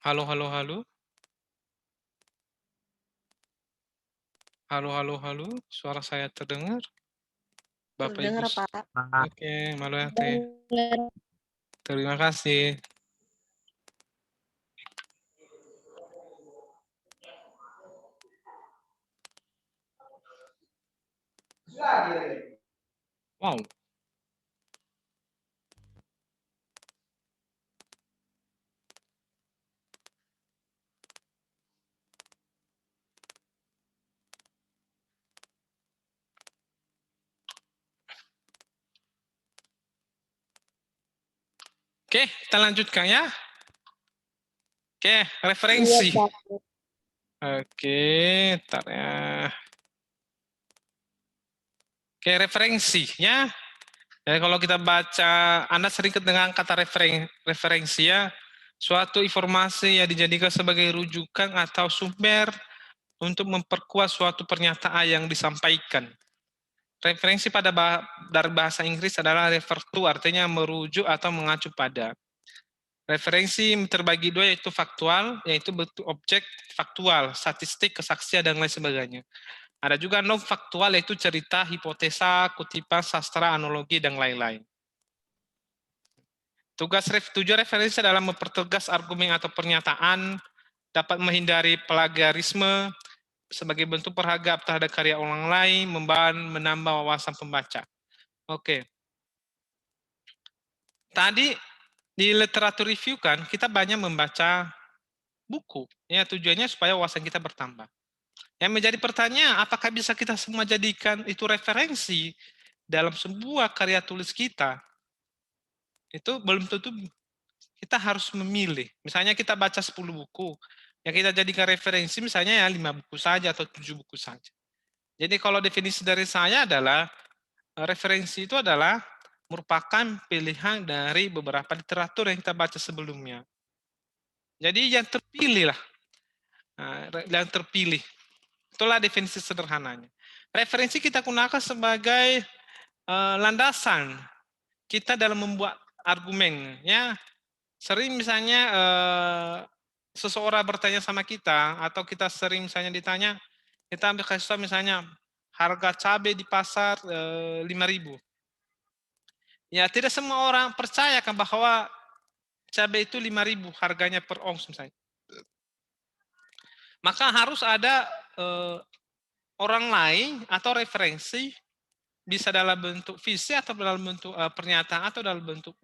Halo halo halo. Halo halo halo, suara saya terdengar? Bapak Ibu Terdengar, Pak. oke, Maluarte. Dengar. Terima kasih. Wow. Oke, kita lanjutkan ya. Oke, Iya, referensi. Pak. Oke, ntar ya. Oke, referensinya. Jadi kalau kita baca, Anda sering kedengar kata referensi ya, suatu informasi yang dijadikan sebagai rujukan atau sumber untuk memperkuat suatu pernyataan yang disampaikan. Referensi dari bahasa Inggris adalah refer to, artinya merujuk atau mengacu pada. Referensi terbagi dua, yaitu faktual, yaitu bentuk objek faktual, statistik, kesaksian, dan lain sebagainya. Ada juga non-faktual, yaitu cerita, hipotesa, kutipan, sastra, analogi, dan lain-lain. Tujuan referensi adalah mempertegas argumen atau pernyataan, dapat menghindari plagiarisme, sebagai bentuk penghargaan terhadap karya orang lain, menambah wawasan pembaca. Oke. Tadi di literatur review kan kita banyak membaca buku. Ya, tujuannya supaya wawasan kita bertambah. Yang menjadi pertanyaan, apakah bisa kita semua jadikan itu referensi dalam sebuah karya tulis kita? Itu belum tentu. Kita harus memilih. Misalnya kita baca 10 buku, yang kita jadikan referensi misalnya ya 5 buku saja atau 7 buku saja. Jadi kalau definisi dari saya adalah, referensi itu adalah merupakan pilihan dari beberapa literatur yang kita baca sebelumnya. Jadi yang terpilih lah, yang terpilih. Itulah definisi sederhananya. Referensi kita gunakan sebagai landasan kita dalam membuat argumen. Ya, sering misalnya seseorang bertanya sama kita, atau kita sering misalnya ditanya, kita ambil kasih tahu misalnya harga cabai di pasar 5.000. Ya, tidak semua orang percaya kan bahwa cabai itu 5.000 harganya per ons misalnya. Maka harus ada orang lain atau referensi, bisa dalam bentuk visi atau dalam bentuk pernyataan atau dalam bentuk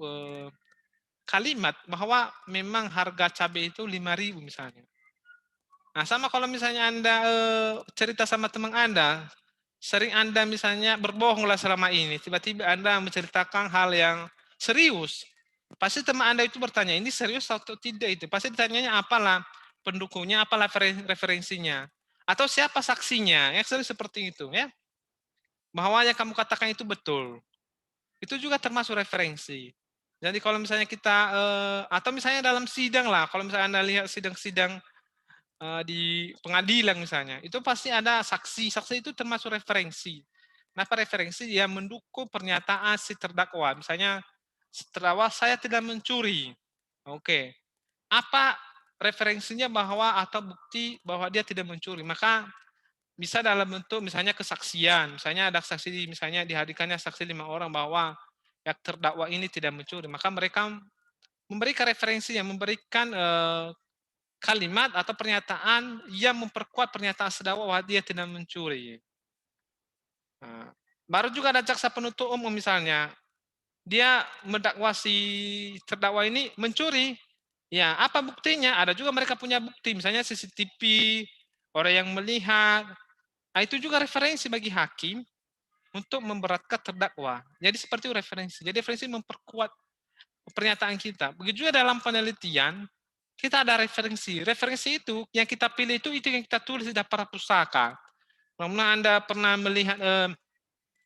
kalimat bahwa memang harga cabai itu 5.000 misalnya. Nah, sama kalau misalnya Anda cerita sama teman Anda, sering Anda misalnya berbohonglah selama ini, tiba-tiba Anda menceritakan hal yang serius. Pasti teman Anda itu bertanya, ini serius atau tidak itu? Pasti ditanyanya apalah pendukungnya, apalah referensinya. Atau siapa saksinya, ya sering seperti itu ya. Bahwa yang kamu katakan itu betul. Itu juga termasuk referensi. Jadi kalau misalnya kita, atau misalnya dalam sidang lah, kalau misalnya Anda lihat sidang-sidang di pengadilan misalnya, itu pasti ada saksi. Saksi itu termasuk referensi. Kenapa referensi? Dia mendukung pernyataan si terdakwa. Misalnya, terdakwa saya tidak mencuri. Oke. Apa referensinya bahwa atau bukti bahwa dia tidak mencuri? Maka bisa dalam bentuk misalnya kesaksian. Misalnya ada saksi, misalnya dihadirkannya saksi 5 orang bahwa yang terdakwa ini tidak mencuri. Maka mereka memberikan referensi yang memberikan kalimat atau pernyataan yang memperkuat pernyataan terdakwa bahwa dia tidak mencuri. Nah, baru juga ada jaksa penuntut umum misalnya, dia mendakwa si terdakwa ini mencuri. Ya, apa buktinya? Ada juga mereka punya bukti, misalnya CCTV, orang yang melihat. Nah, itu juga referensi bagi hakim untuk memberatkan terdakwa. Jadi seperti itu referensi. Jadi referensi memperkuat pernyataan kita. Begitu juga dalam penelitian, kita ada referensi. Referensi itu yang kita pilih itu yang kita tulis di daftar pusaka. Kalau Anda pernah melihat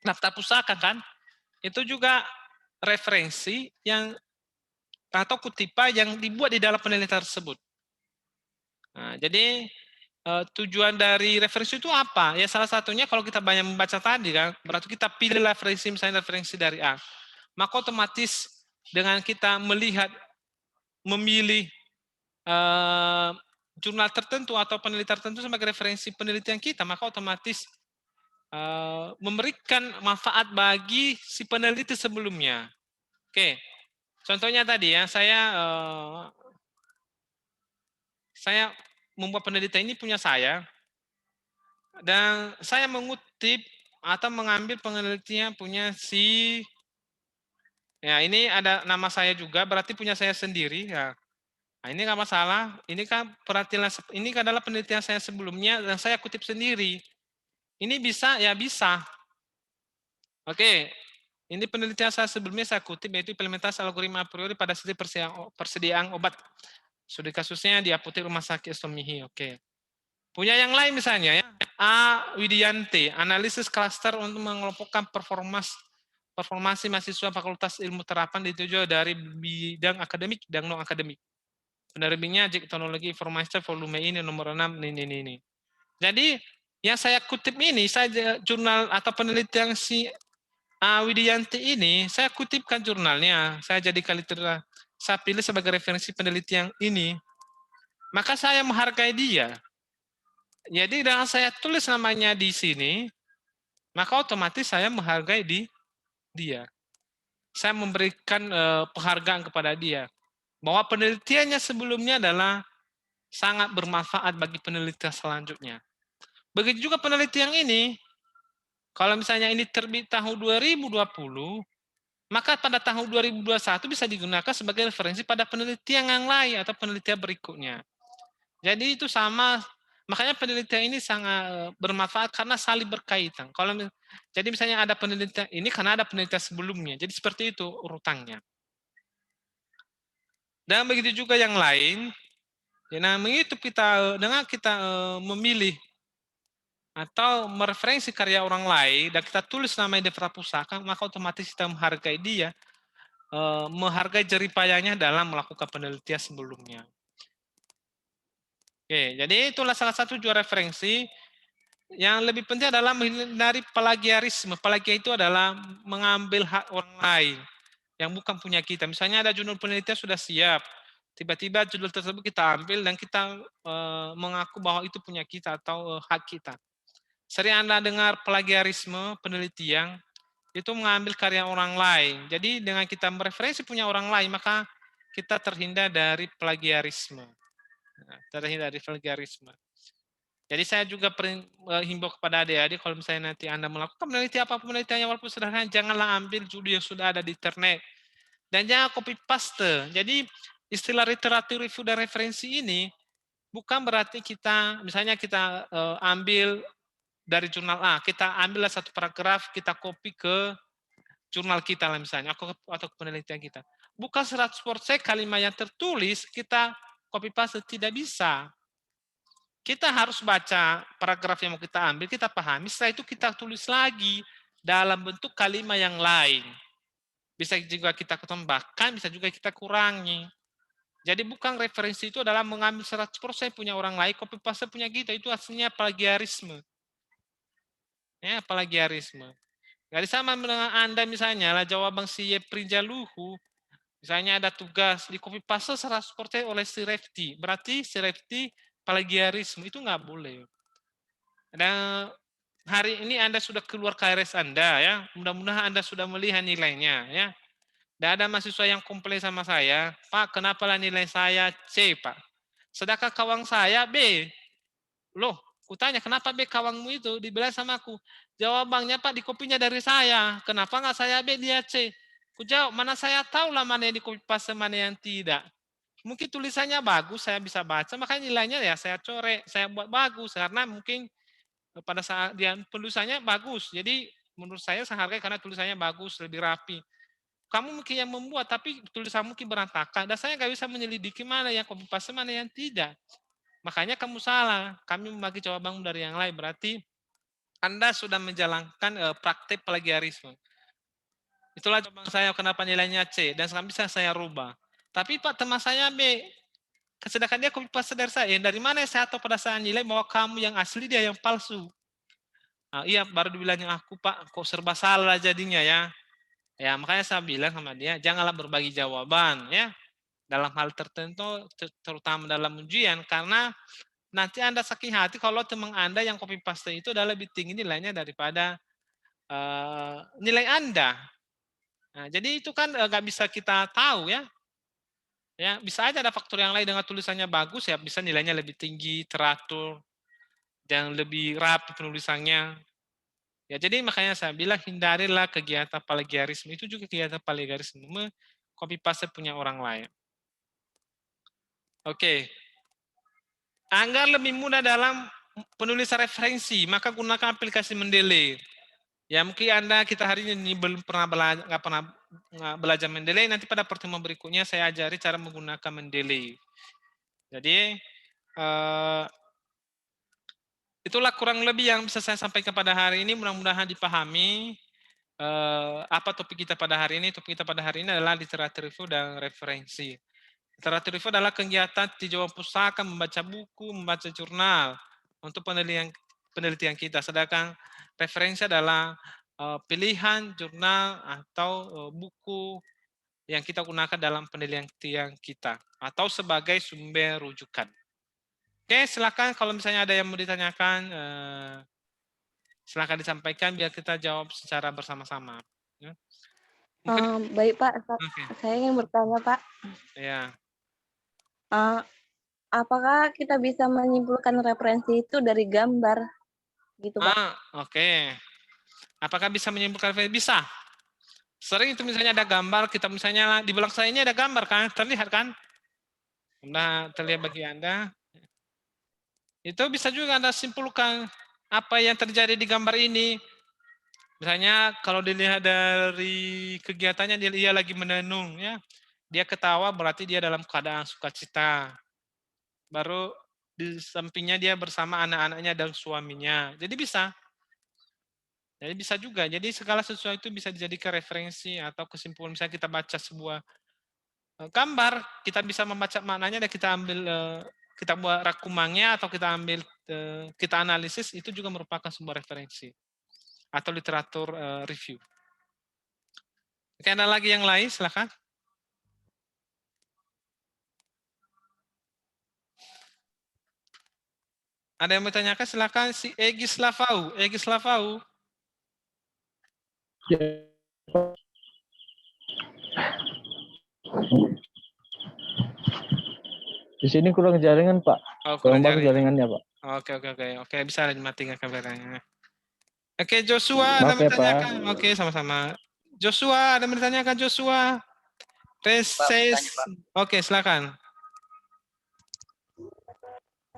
daftar pusaka kan, itu juga referensi yang atau kutipan yang dibuat di dalam penelitian tersebut. Nah, jadi tujuan dari referensi itu apa? Ya salah satunya kalau kita banyak membaca tadi kan, berarti kita pilih referensi, misalnya referensi dari A. Maka otomatis dengan kita melihat, memilih jurnal tertentu atau penelitian tertentu sebagai referensi penelitian kita, maka otomatis memberikan manfaat bagi si peneliti sebelumnya. Oke, contohnya tadi ya, saya membuat penelitian ini punya saya, dan saya mengutip atau mengambil penelitian punya si, ya ini ada nama saya juga, berarti punya saya sendiri ya. Nah, ini nggak masalah. Ini kan ini adalah penelitian saya sebelumnya dan saya kutip sendiri. Ini bisa ya bisa. Oke, ini penelitian saya sebelumnya saya kutip, yaitu implementasi algoritma a priori pada studi persediaan obat. Studi kasusnya di apotek rumah sakit Stomihi. Oke. Punya yang lain misalnya ya, A. Widianti, analisis klaster untuk mengelompokkan performasi mahasiswa Fakultas Ilmu Terapan dituju dari bidang akademik dan non akademik. Penerbitnya JIK Teknologi Informasi volume ini nomor 6 ini. Jadi yang saya kutip ini, saya jurnal atau penelitian si Widianti ini, saya kutipkan jurnalnya, saya jadikan literatur, saya pilih sebagai referensi penelitian ini, maka saya menghargai dia. Jadi dengan saya tulis namanya di sini, maka otomatis saya menghargai dia. Saya memberikan penghargaan kepada dia. Bahwa penelitiannya sebelumnya adalah sangat bermanfaat bagi penelitian selanjutnya. Begitu juga penelitian ini, kalau misalnya ini terbit tahun 2020, maka pada tahun 2021 bisa digunakan sebagai referensi pada penelitian yang lain atau penelitian berikutnya. Jadi itu sama, makanya penelitian ini sangat bermanfaat karena saling berkaitan. Jadi misalnya ada penelitian ini karena ada penelitian sebelumnya, jadi seperti itu urutannya. Dan begitu juga yang lain, nah begitu dengan kita memilih atau mereferensi karya orang lain dan kita tulis namanya di Prapusaka, maka otomatis kita menghargai dia, menghargai jeripayanya dalam melakukan penelitian sebelumnya. Oke, jadi itulah salah satu juga referensi. Yang lebih penting adalah menghindari plagiarisme. Plagiat itu adalah mengambil hak orang lain yang bukan punya kita. Misalnya ada judul penelitian sudah siap, tiba-tiba judul tersebut kita ambil dan kita mengaku bahwa itu punya kita atau hak kita. Sering Anda dengar plagiarisme penelitian, itu mengambil karya orang lain. Jadi dengan kita mereferensi punya orang lain, maka kita terhindar dari plagiarisme. Terhindar dari plagiarisme. Jadi saya juga himbau kepada adik-adik kalau misalnya nanti Anda melakukan penelitian apapun penelitiannya walaupun sederhana, janganlah ambil judul yang sudah ada di internet. Dan jangan copy paste. Jadi istilah literatur review dan referensi ini bukan berarti misalnya kita ambil dari jurnal A, kita ambillah satu paragraf, kita copy ke jurnal kita lah misalnya, atau ke penelitian kita. Bukan 100% kalimat yang tertulis, kita copy paste, tidak bisa. Kita harus baca paragraf yang mau kita ambil, kita pahami, setelah itu kita tulis lagi dalam bentuk kalimat yang lain. Bisa juga kita tambahkan, bisa juga kita kurangi. Jadi bukan referensi itu adalah mengambil 100% punya orang lain, copy paste punya kita, itu aslinya plagiarisme. Ya, plagiarisme. Jadi sama dengan Anda misalnya, lah jawaban si Prinjaluhu, misalnya ada tugas di copy paste 100% oleh si Refti, berarti si Refti plagiarisme, itu nggak boleh. Dan hari ini Anda sudah keluar KRS Anda ya, mudah-mudahan Anda sudah melihat nilainya ya. Dan ada mahasiswa yang komplain sama saya, Pak, kenapa lah nilai saya C, Pak? Sedangkan kawan saya B. Loh, kutanya, kenapa B kawanmu itu? Dibilang sama aku, jawabannya Pak, dikopinya dari saya. Kenapa nggak saya B, dia C? Kujawab, mana saya tahu lah mana yang dikopi paste, mana yang tidak. Mungkin tulisannya bagus, saya bisa baca, makanya nilainya ya saya coret, saya buat bagus. Karena mungkin pada saat dia tulisannya bagus. Jadi menurut saya hargai karena tulisannya bagus, lebih rapi. Kamu mungkin yang membuat, tapi tulisan mungkin berantakan. Dan saya nggak bisa menyelidiki mana yang copy paste, mana yang tidak. Makanya kamu salah. Kami membagi jawabanmu dari yang lain. Berarti Anda sudah menjalankan praktek plagiarisme. Itulah jawaban saya kenapa nilainya C. Dan sekarang bisa saya rubah. Tapi Pak, teman saya B. Sedangkan dia copy paste dari saya. Dari mana saya tahu pada saat nilai bahwa kamu yang asli, dia yang palsu? Nah, iya, baru dibilangnya aku, Pak, kok serba salah jadinya ya. Ya, makanya saya bilang sama dia, janganlah berbagi jawaban ya. dalam hal tertentu, terutama dalam ujian, karena nanti Anda sakit hati kalau teman Anda yang copy paste itu adalah lebih tinggi nilainya daripada nilai Anda. Nah, jadi itu kan nggak bisa kita tahu ya. Ya, bisa aja ada faktor yang lain dengan tulisannya bagus ya bisa nilainya lebih tinggi, teratur, dan lebih rapi penulisannya. Ya, jadi makanya saya bilang hindarilah kegiatan plagiarisme. Itu juga kegiatan plagiarisme, copy paste punya orang lain. Oke. Agar lebih mudah dalam penulisan referensi, maka gunakan aplikasi Mendeley. Ya mungkin kita hari ini belum pernah nggak pernah belajar Mendeley, nanti pada pertemuan berikutnya saya ajari cara menggunakan Mendeley. Jadi itulah kurang lebih yang bisa saya sampaikan pada hari ini. Mudah-mudahan dipahami apa topik kita pada hari ini. Topik kita pada hari ini adalah literatur review dan referensi. Literatur review adalah kegiatan tinjauan pustaka, membaca buku, membaca jurnal untuk penelitian kita. Sedangkan referensi adalah pilihan jurnal atau buku yang kita gunakan dalam penelitian kita atau sebagai sumber rujukan. Oke, silakan kalau misalnya ada yang mau ditanyakan, silakan disampaikan biar kita jawab secara bersama-sama. Ya. Mungkin, Baik Pak, saya ingin bertanya Pak. Ya. Apakah kita bisa menyimpulkan referensi itu dari gambar, gitu Pak? Oke. Apakah bisa menyimpulkan referensi? Bisa. Sering itu misalnya ada gambar, kita misalnya di belakang saya ini ada gambar kan, terlihat kan? Nah, terlihat bagi Anda. Itu bisa juga Anda simpulkan apa yang terjadi di gambar ini. Misalnya kalau dilihat dari kegiatannya dia lagi menenung ya. Dia ketawa berarti dia dalam keadaan sukacita. Baru di sampingnya dia bersama anak-anaknya dan suaminya. Jadi bisa. Jadi bisa juga. Jadi segala sesuatu itu bisa dijadikan referensi atau kesimpulan. Misalnya kita baca sebuah gambar, kita bisa membaca maknanya dan kita ambil kita buat rakumannya atau kita ambil kita analisis, itu juga merupakan sebuah referensi atau literatur review. Oke, ada lagi yang lain, silakan. Ada yang mau tanyakan, silakan. Si Egis Lavau. Egis Lavau. Di sini kurang jaringan, Pak. Oh, kurang jaringannya, Pak. Oke, bisa dimatikan kameranya. Oke, Joshua ada Maaf ya, bertanyakan. Pak. Oke, sama-sama. Joshua ada bertanyakan, Joshua. Reses. Oke, silakan.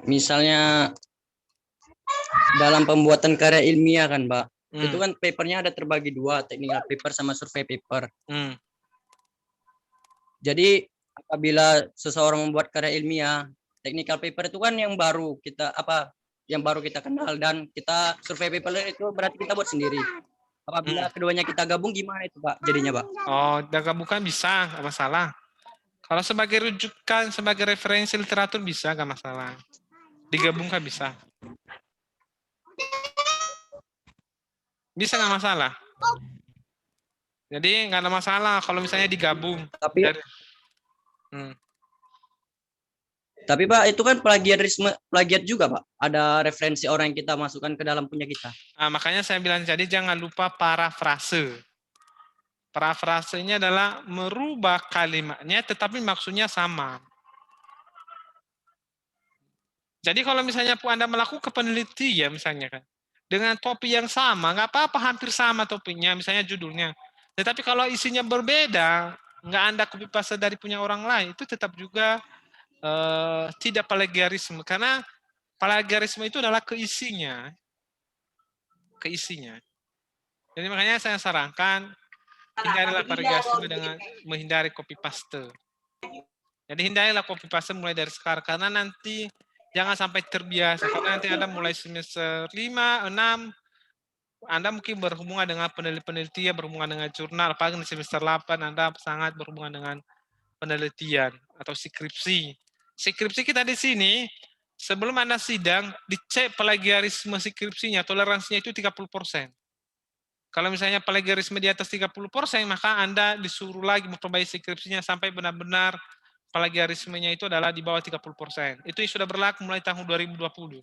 Misalnya dalam pembuatan karya ilmiah kan, Pak. Itu kan papernya ada terbagi dua, technical paper sama survei paper. Jadi apabila seseorang membuat karya ilmiah, technical paper itu kan yang baru kita kenal, dan kita survei paper itu berarti kita buat sendiri. Apabila keduanya kita gabung gimana itu Pak jadinya Pak? Oh, gabungkan bisa, nggak masalah. Kalau sebagai rujukan, sebagai referensi literatur bisa, nggak masalah. Digabungkan bisa. Bisa nggak masalah. Jadi nggak ada masalah kalau misalnya digabung. Tapi Pak itu kan plagiat juga Pak. Ada referensi orang yang kita masukkan ke dalam punya kita. Makanya saya bilang jadi jangan lupa parafrase. Parafrase ini adalah merubah kalimatnya tetapi maksudnya sama. Jadi kalau misalnya Anda melakukan penelitian misalnya kan, dengan topik yang sama, nggak apa-apa hampir sama topiknya, misalnya judulnya. Tetapi kalau isinya berbeda, nggak Anda copy paste dari punya orang lain, itu tetap juga tidak plagiarisme. Karena plagiarisme itu adalah keisinya. Jadi makanya saya sarankan, hindarilah plagiarisme dengan menghindari copy paste. Jadi hindarilah copy paste mulai dari sekarang, karena nanti jangan sampai terbiasa, karena nanti Anda mulai semester 5, 6, Anda mungkin berhubungan dengan penelitian, berhubungan dengan jurnal, apalagi di semester 8 Anda sangat berhubungan dengan penelitian atau skripsi. Skripsi kita di sini, sebelum Anda sidang, dicek plagiarisme skripsinya, toleransinya itu 30%. Kalau misalnya plagiarisme di atas 30%, maka Anda disuruh lagi memperbaiki skripsinya sampai benar-benar plagiarismenya itu adalah di bawah 30%. Itu sudah berlaku mulai tahun 2020.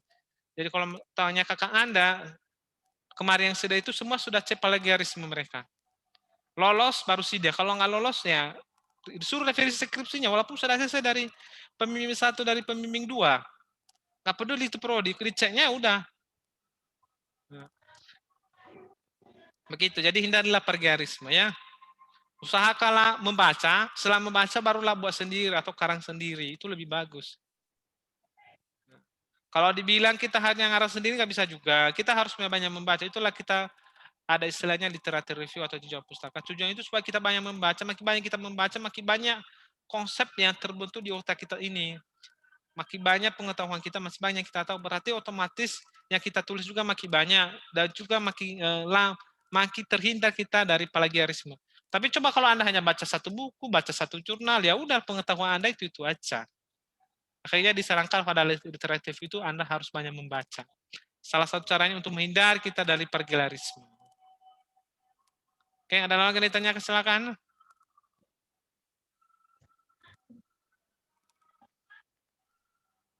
Jadi kalau tanya kakak Anda, kemarin yang sudah itu semua sudah cek plagiarisme mereka. Lolos baru sidang. Kalau nggak lolos ya disuruh revisi skripsinya walaupun sudah selesai dari pembimbing 1 dari pembimbing 2. Nggak peduli itu prodi, diceknya udah. Nah, begitu. Jadi hindarilah plagiarisme ya. Usahakanlah membaca, setelah membaca barulah buat sendiri atau karang sendiri. Itu lebih bagus. Kalau dibilang kita hanya ngarang sendiri nggak bisa juga. Kita harus banyak membaca. Itulah kita ada istilahnya literatur review atau tinjauan pustaka. Tujuan itu supaya kita banyak membaca. Makin banyak kita membaca, makin banyak konsep yang terbentuk di otak kita ini. Makin banyak pengetahuan kita, masih banyak kita tahu. Berarti otomatis yang kita tulis juga makin banyak. Dan juga makin terhindar kita dari plagiarisme. Tapi coba kalau Anda hanya baca satu buku, baca satu jurnal, ya udah pengetahuan Anda itu aja. Akhirnya disarankan pada literatur itu Anda harus banyak membaca. Salah satu caranya untuk menghindar kita dari plagiarisme. Oke, ada lagi yang ditanya, silakan.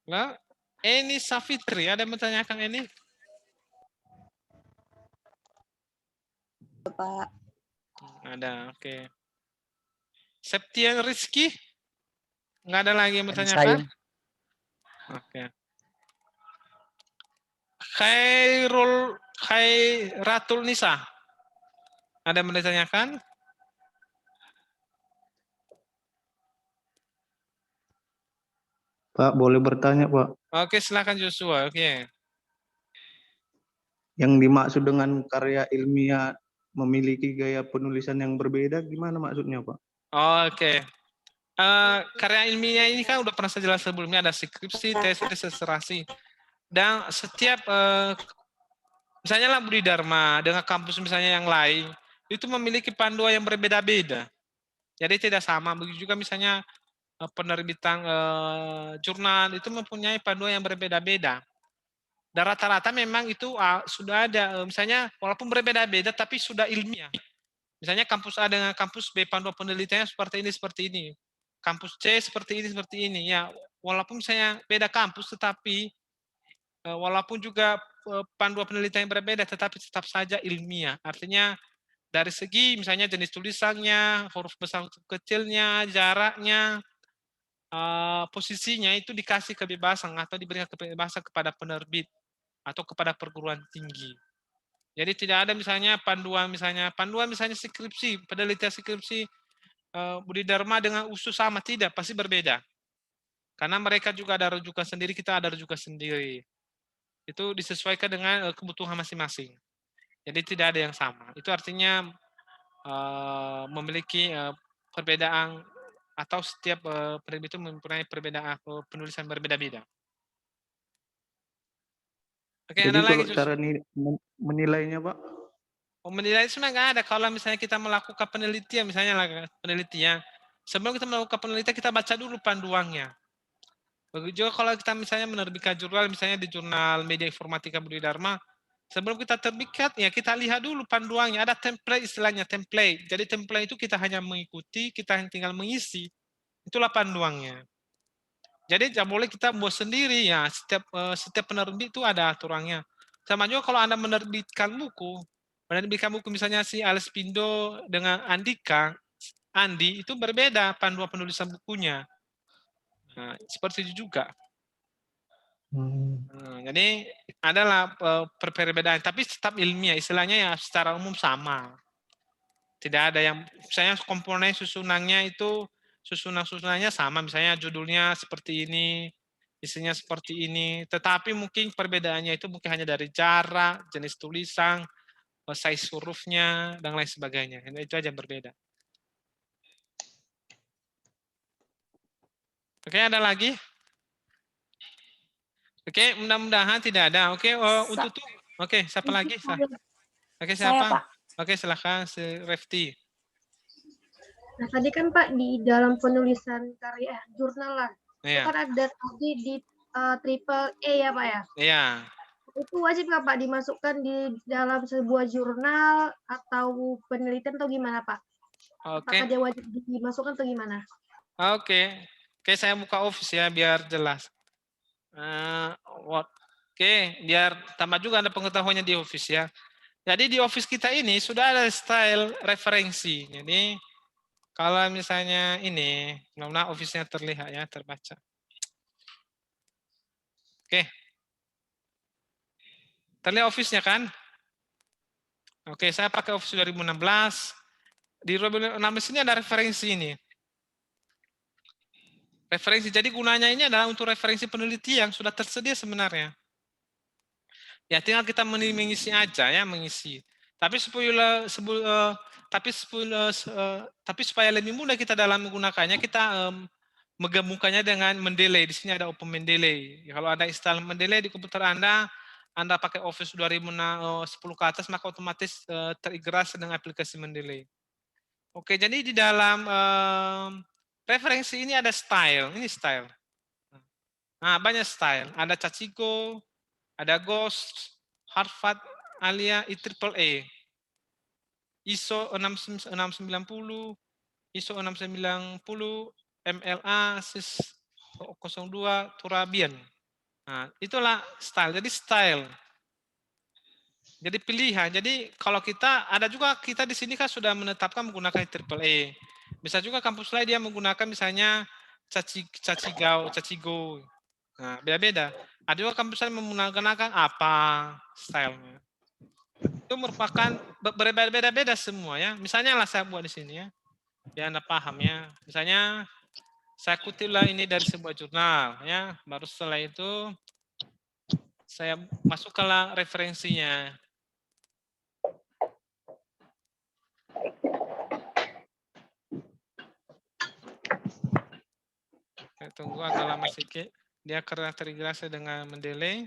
Nah, Eni Safitri, ada yang menanyakan ini? Pak. Ada, oke. Septian Rizky? Nggak ada lagi yang Saya. bertanyakan? Oke. Khairatul Nisa? Ada yang ditanyakan? Pak, boleh bertanya, Pak? Oke, silakan Joshua. Oke. Yang dimaksud dengan karya ilmiah memiliki gaya penulisan yang berbeda, gimana maksudnya, Pak? Oke. Karya ilmiah ini kan udah pernah saya jelas sebelumnya, ada skripsi, tesis, disertasi. Dan setiap, misalnya lah Budi Dharma dengan kampus misalnya yang lain, itu memiliki panduan yang berbeda-beda. Jadi tidak sama. Begitu juga misalnya penerbitan jurnal itu mempunyai panduan yang berbeda-beda. Dan rata-rata memang itu sudah ada, misalnya walaupun berbeda-beda tapi sudah ilmiah. Misalnya kampus A dengan kampus B panduan penelitiannya seperti ini. Kampus C seperti ini. Ya, walaupun misalnya beda kampus tetapi walaupun juga panduan penelitian yang berbeda tetapi tetap saja ilmiah. Artinya dari segi misalnya jenis tulisannya, huruf besar kecilnya, jaraknya, posisinya itu dikasih kebebasan atau diberikan kebebasan kepada penerbit atau kepada perguruan tinggi. Jadi tidak ada misalnya panduan misalnya skripsi, penelitian skripsi Budi Dharma dengan USU sama, tidak, pasti berbeda. Karena mereka juga ada rujukan sendiri, kita ada rujukan sendiri. Itu disesuaikan dengan kebutuhan masing-masing. Jadi tidak ada yang sama. Itu artinya memiliki perbedaan atau setiap penerbit itu mempunyai perbedaan penulisan berbeda-beda. Oke, Jadi ada lagi kalau cara menilainya, Pak? Menilai sebenarnya nggak ada. Kalau misalnya kita melakukan penelitian, misalnya penelitian, sebelum kita melakukan penelitian kita baca dulu panduannya. Begitu juga kalau kita misalnya menerbitkan jurnal, misalnya di jurnal Media Informatika Budi Dharma, sebelum kita terbitkan, ya kita lihat dulu panduannya. Ada template, istilahnya template. Jadi template itu kita hanya mengikuti, kita tinggal mengisi. Itulah panduannya. Jadi tidak boleh kita buat sendiri ya. Setiap penerbit itu ada aturannya. Sama juga kalau Anda menerbitkan buku misalnya si Alex Pindo dengan Andi itu berbeda panduan penulisan bukunya. Nah, seperti itu juga. Jadi adalah perbedaan, tapi tetap ilmiah. Istilahnya ya secara umum sama. Tidak ada yang, misalnya komponen susunannya itu susunan-susunannya sama, misalnya judulnya seperti ini, isinya seperti ini, tetapi mungkin perbedaannya itu mungkin hanya dari jarak, jenis tulisan, size hurufnya, dan lain sebagainya. Itu aja yang berbeda. Oke, ada lagi? Oke, mudah-mudahan tidak ada. Oke, untuk tuh. Oke, siapa lagi? Oke, siapa? Saya, Pak. Oke, silakan si Refti. Nah, tadi kan Pak di dalam penulisan karya jurnal lah, itu Iya. kan ada tadi di triple E ya Pak ya? Iya. Itu wajib nggak Pak dimasukkan di dalam sebuah jurnal atau penelitian atau gimana Pak? Oke. Apakah dia wajib dimasukkan atau gimana? Oke. Oke, saya buka Office ya biar jelas. Oke, biar tambah juga ada pengetahuannya di Office ya. Jadi di Office kita ini sudah ada style referensi. Jadi kalau misalnya ini, mudah-mudahan Office-nya terlihat ya, terbaca. Oke. Terlihat Office-nya kan? Oke, saya pakai Office 2016. Di 2016 ini ada referensi ini. Referensi, jadi gunanya ini adalah untuk referensi penelitian, sudah tersedia sebenarnya. Ya tinggal kita mengisi aja ya, mengisi. Tapi tapi supaya lebih mudah kita dalam menggunakannya, kita menggabungkannya dengan mendelay. Di sini ada open mendelay. Kalau ada install mendelay di komputer Anda pakai Office 2010 ke atas, maka otomatis terintegrasi dengan aplikasi mendelay. Oke, jadi di dalam referensi ini ada style. Ini style. Nah, banyak style. Ada Chachigo, ada Ghost, Harvard, Alia, IEEE, ISO 690, ISO 690, MLA, SIS 02, Turabian. Nah, itulah style. Jadi style. Jadi pilihan. Jadi kalau ada juga kita di sini kan sudah menetapkan menggunakan IEEE. Bisa juga kampus lain dia menggunakan misalnya Chachigo. Nah, beda-beda. Ada juga kampus lain menggunakan apa stylenya. Itu merupakan berbeda-beda semua ya. Misalnya lah saya buat di sini ya. Biar Anda paham ya. Misalnya saya kutiplah ini dari sebuah jurnal ya. Baru setelah itu saya masukkanlah referensinya. Saya tunggu agak lama sedikit. Dia karena terintegrasi dengan mendelay.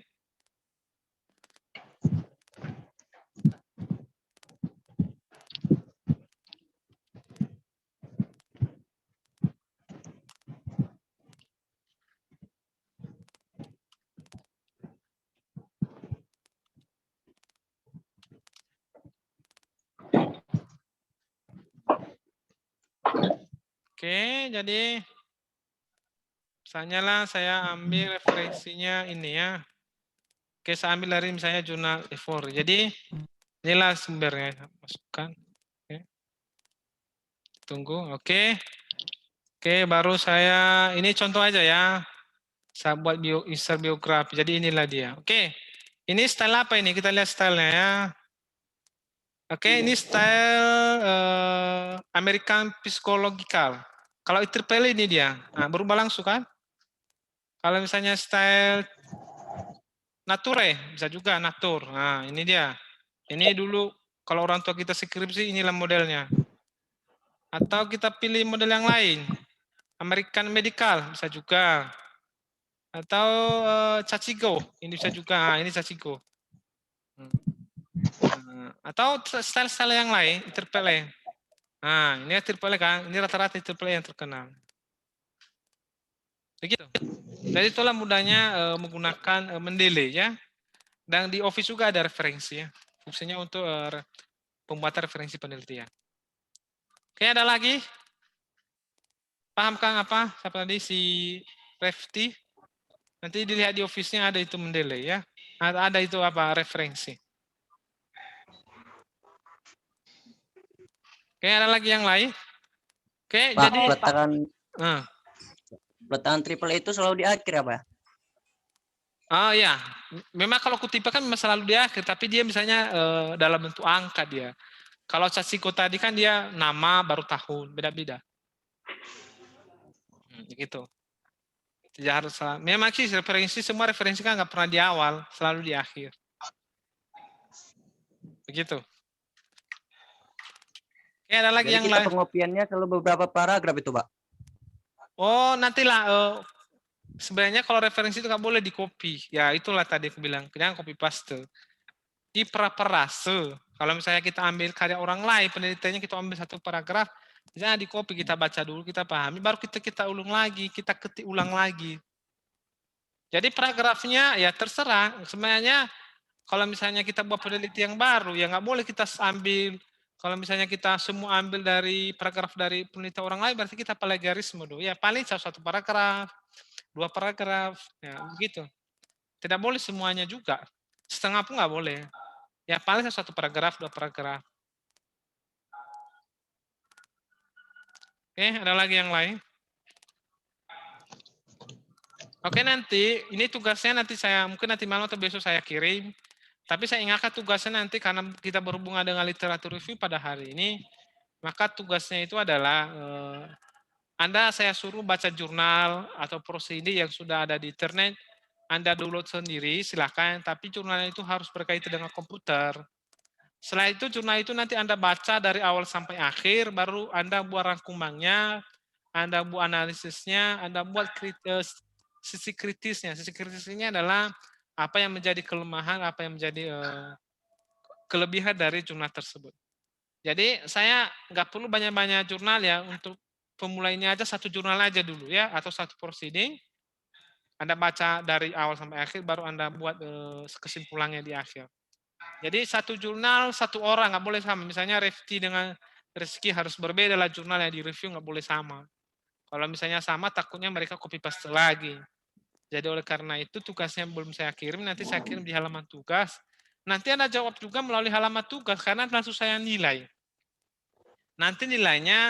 Oke, jadi misalnya lah saya ambil referensinya ini ya. Oke, saya ambil dari misalnya jurnal E4. Jadi inilah sumbernya, masukkan. Oke. Tunggu, oke. Oke, baru saya, ini contoh aja ya. Saya buat insert biografi, jadi inilah dia. Oke, ini style apa ini? Kita lihat stylenya ya. Oke, ini style American Psychological. Kalau IEEE ini dia, nah, berubah langsung kan? Kalau misalnya style Nature, bisa juga Natur. Nah, ini dia. Ini dulu kalau orang tua kita skripsi, inilah modelnya. Atau kita pilih model yang lain. American Medical, bisa juga. Atau Chachigo, ini bisa juga. Nah, ini Chachigo. Atau style-style yang lain, IEEE. Nah, ini IEEE kan. Ini rata-rata IEEE yang terkenal. Begitu. Jadi itulah mudahnya menggunakan mendelay ya. Dan di Office juga ada referensi ya. Fungsinya untuk pembuatan referensi penelitian. Oke, ada lagi? Paham Kang apa? Siapa tadi si Refti? Nanti dilihat di Office-nya ada itu mendelay ya. Ada itu apa? Referensi. Oke, ada lagi yang lain? Oke, Pak, jadi peletakan triple itu selalu di akhir ya, Pak? Oh ya, memang kalau kutipan kan memang selalu di akhir, tapi dia misalnya dalam bentuk angka dia. Kalau Chachigo tadi kan dia nama baru tahun, beda-beda. Gitu. Tidak harus memang sih referensi, semua referensi kan nggak pernah di awal, selalu di akhir. Begitu. Oke, ada lagi Jadi yang kita lain. pengopiannya selalu beberapa paragraf itu, Pak? Oh, nantilah. Sebenarnya kalau referensi itu nggak boleh di copy. Ya itulah tadi aku bilang, jangan copy paste. Di parafrase. Kalau misalnya kita ambil karya orang lain, penelitiannya kita ambil satu paragraf, jangan di copy, kita baca dulu, kita pahami, baru kita ulung lagi, kita ketik ulang lagi. Jadi paragrafnya ya terserah. Sebenarnya kalau misalnya kita buat penelitian yang baru, ya nggak boleh kita ambil Kalau misalnya kita semua ambil dari paragraf dari penelitian orang lain, berarti kita plagiarisme dong. Ya paling satu paragraf, 2 paragraf, ya begitu. Tidak boleh semuanya juga. Setengah pun nggak boleh. Ya paling satu paragraf, 2 paragraf. Oke, ada lagi yang lain? Oke, nanti ini tugasnya nanti mungkin nanti malam atau besok saya kirim. Tapi saya ingatkan tugasnya nanti karena kita berhubungan dengan literatur review pada hari ini, maka tugasnya itu adalah Anda saya suruh baca jurnal atau prosedur yang sudah ada di internet. Anda download sendiri, silakan. Tapi jurnalnya itu harus berkaitan dengan komputer. Setelah itu jurnal itu nanti Anda baca dari awal sampai akhir, baru Anda buat rangkumannya, Anda buat analisisnya, Anda buat sisi kritisnya. Sisi kritisnya adalah apa yang menjadi kelemahan, apa yang menjadi kelebihan dari jurnal tersebut. Jadi saya nggak perlu banyak-banyak jurnal ya, untuk pemulainya aja satu jurnal aja dulu ya, atau satu proceeding. Anda baca dari awal sampai akhir, baru Anda buat kesimpulannya di akhir. Jadi satu jurnal, satu orang, nggak boleh sama. Misalnya Refti dengan Rizky harus berbeda lah jurnal yang di review, nggak boleh sama. Kalau misalnya sama, takutnya mereka copy paste lagi. Jadi oleh karena itu tugasnya belum saya kirim, nanti saya kirim di halaman tugas. Nanti Anda jawab juga melalui halaman tugas, karena langsung saya nilai. Nanti nilainya,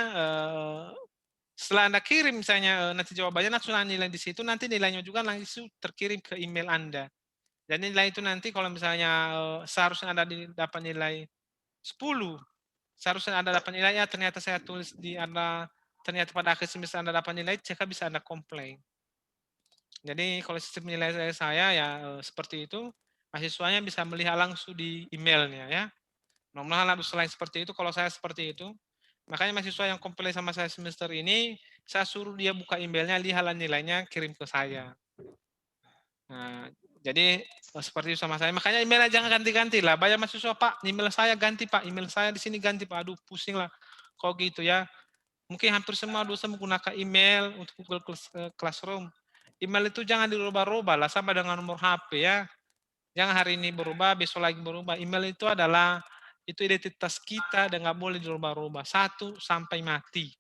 setelah Anda kirim misalnya, nanti jawabannya langsung nilai di situ, nanti nilainya juga langsung terkirim ke email Anda. Dan nilai itu nanti kalau misalnya seharusnya Anda dapat nilai 10, seharusnya Anda dapat nilainya, ternyata saya tulis di Anda, ternyata pada akhir semester Anda dapat nilai, cek bisa Anda komplain. Jadi kalau sistem nilai saya ya seperti itu, mahasiswanya bisa melihat langsung di emailnya ya. Mudah-mudahan harus selain seperti itu, kalau saya seperti itu. Makanya mahasiswa yang komplain sama saya semester ini, saya suruh dia buka emailnya, lihat nilainya, kirim ke saya. Nah, jadi seperti itu sama saya. Makanya emailnya jangan ganti-ganti lah. Banyak mahasiswa, Pak, email saya ganti, Pak. Email saya di sini ganti, Pak. Aduh, pusing lah. Kok gitu ya. Mungkin hampir semua dosen menggunakan email untuk Google Classroom. Email itu jangan dirubah-rubah lah, sama dengan nomor HP ya. Jangan hari ini berubah, besok lagi berubah. Email itu adalah, itu identitas kita dan nggak boleh dirubah-rubah. 1 sampai mati.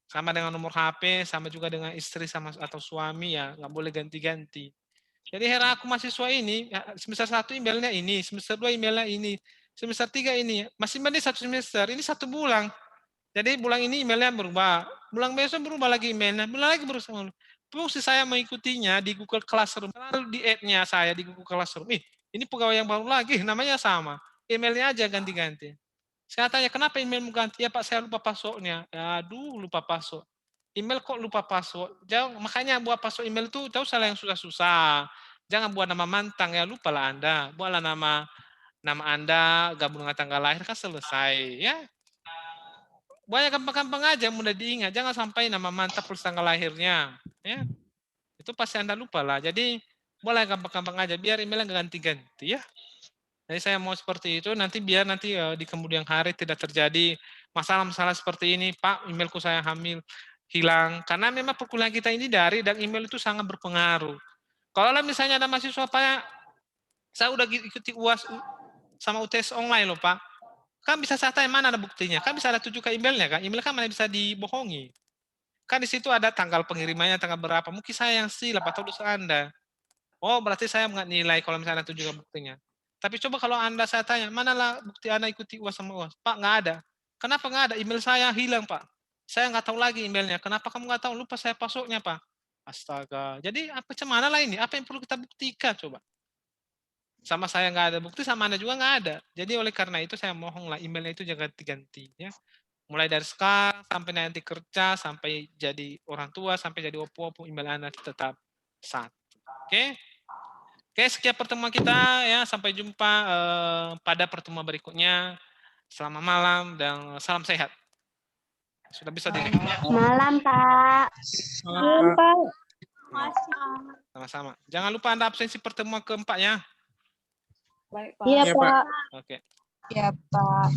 Sama dengan nomor HP, sama juga dengan istri sama atau suami ya, nggak boleh ganti-ganti. Jadi heran aku mahasiswa ini, semester 1 emailnya ini, semester 2 emailnya ini, semester 3 ini. Masih mending 1 semester, ini 1 bulan. Jadi bulan ini emailnya berubah, bulan besok berubah lagi emailnya, bulan lagi berusaha. Fungsi saya mengikutinya di Google Classroom, lalu di add-nya saya di Google Classroom. Ini pegawai yang baru lagi, namanya sama. Emailnya aja ganti-ganti. Saya tanya, kenapa emailmu ganti? Ya Pak, saya lupa passwordnya. Aduh, lupa password. Email kok lupa password? Jangan, makanya buat password email itu, tahu salah yang susah-susah. Jangan buat nama mantan, ya lupa lah Anda. Buatlah nama Anda, gabung dengan tanggal lahir, kan selesai. Ya, banyak gampang-gampang aja, mudah diingat. Jangan sampai nama mantan plus tanggal lahirnya. Ya, itu pasti Anda lupa lah. Jadi boleh gampang-gampang aja, biar emailnya nggak ganti-ganti ya. Jadi saya mau seperti itu, nanti biar nanti di kemudian hari tidak terjadi masalah-masalah seperti ini. Pak, emailku saya hamil, hilang. Karena memang perkuliahan kita ini dari dan email itu sangat berpengaruh. Kalau misalnya ada mahasiswa Pak, saya udah ikuti UAS sama UTS online loh Pak. Kan bisa saya tanya, mana ada buktinya? Kan bisa ada tunjukkan emailnya kan? Email kan mana bisa dibohongi. Kan di situ ada tanggal pengirimannya, tanggal berapa. Mungkin saya yang silap atau dosa Anda. Oh, berarti saya nggak nilai kalau misalnya tunjukkan buktinya. Tapi coba kalau Anda saya tanya, manalah bukti Anda ikuti UAS sama UAS? Pak, nggak ada. Kenapa nggak ada? Email saya hilang Pak. Saya nggak tahu lagi emailnya. Kenapa kamu nggak tahu? Lupa saya passwordnya Pak. Astaga. Jadi apa cemana lah ini? Apa yang perlu kita buktikan coba? Sama saya nggak ada bukti, sama Anda juga nggak ada. Jadi oleh karena itu saya mohon lah emailnya itu jangan ganti-ganti ya. Mulai dari sekarang sampai nanti kerja, sampai jadi orang tua, sampai jadi opo-opo, email Anda tetap satu. Oke? Oke, sekian pertemuan kita ya. Sampai jumpa pada pertemuan berikutnya. Selamat malam dan salam sehat. Sudah bisa di Malam, Pak. Malam, Pak. sama-sama. Jangan lupa Anda absensi pertemuan keempat ya. Iya, Pak. Oke. Iya, Pak.